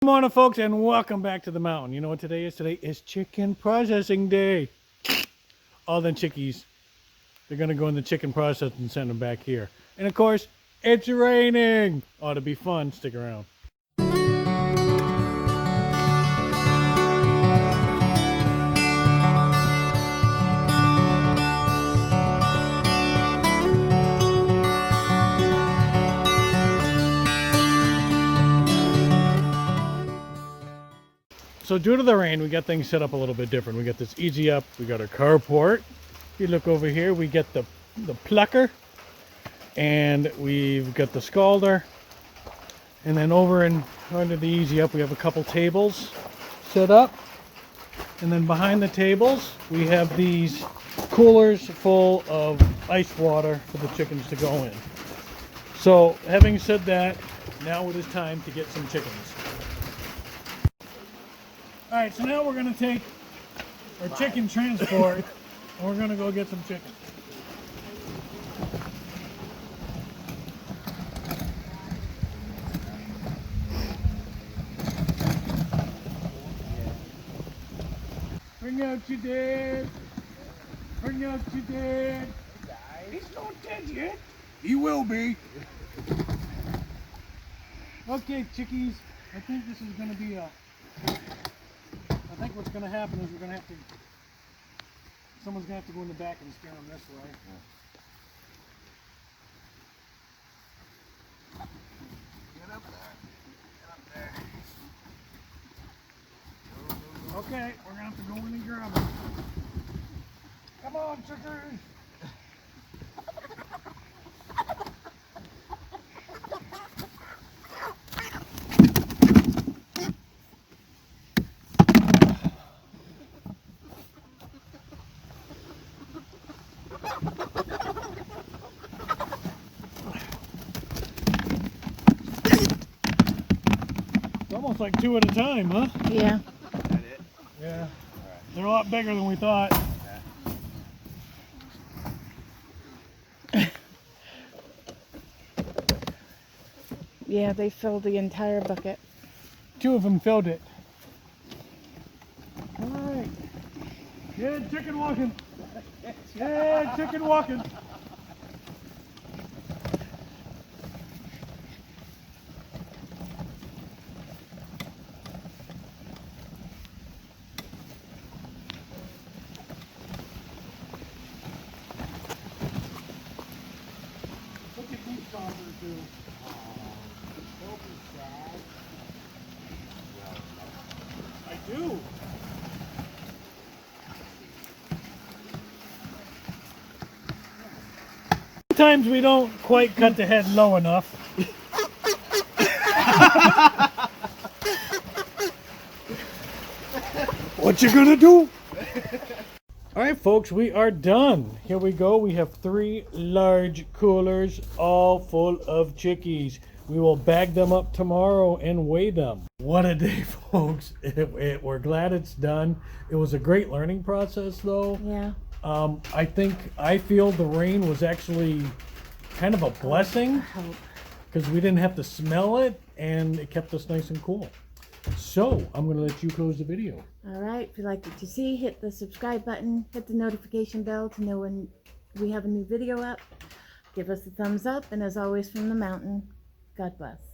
Good morning, folks, and welcome back to the mountain. You know what today is? Today is chicken processing day. All them chickies, they're going to go in the chicken process and send them back here. And of course, it's raining. Ought to be fun. Stick around. So due to the rain, we got things set up a little bit different. We got this easy up. We got our carport. If you look over here, we get the Plucker. And we've got the scalder. And then over and under the easy up, we have a couple tables set up. And then behind the tables, we have these coolers full of ice water for the chickens to go in. So having said that, now it is time to get some chickens. All right, so now we're going to take our chicken transport and we're going to go get some chicken. Bring out your dad. Bring out your dad. He's not dead yet. He will be. Okay, chickies. I think this is going to be I think what's going to happen is someone's going to have to go in the back and steer them this way. Get up there. Okay, we're going to have to go in and grab them. Come on, chickens. It's almost like two at a time, huh? Yeah. Is that it? Yeah. All right. They're a lot bigger than we thought. Yeah, they filled the entire bucket. Two of them filled it. All right. Yeah, chicken walking. Yeah, chicken walking. Look at these coffers too. I do. Sometimes we don't quite cut the head low enough. What you gonna do? All right, folks, we are done. Here we go. We have 3 large coolers, all full of chickies. We will bag them up tomorrow and weigh them. What a day, folks. We're glad it's done. It was a great learning process, though. Yeah. I feel the rain was actually kind of a blessing I hope. because we didn't have to smell it and it kept us nice and cool. So I'm going to let you close the video. All right. If you like what you see, hit the subscribe button, hit the notification bell to know when we have a new video up. Give us a thumbs up, and as always from the mountain, God bless.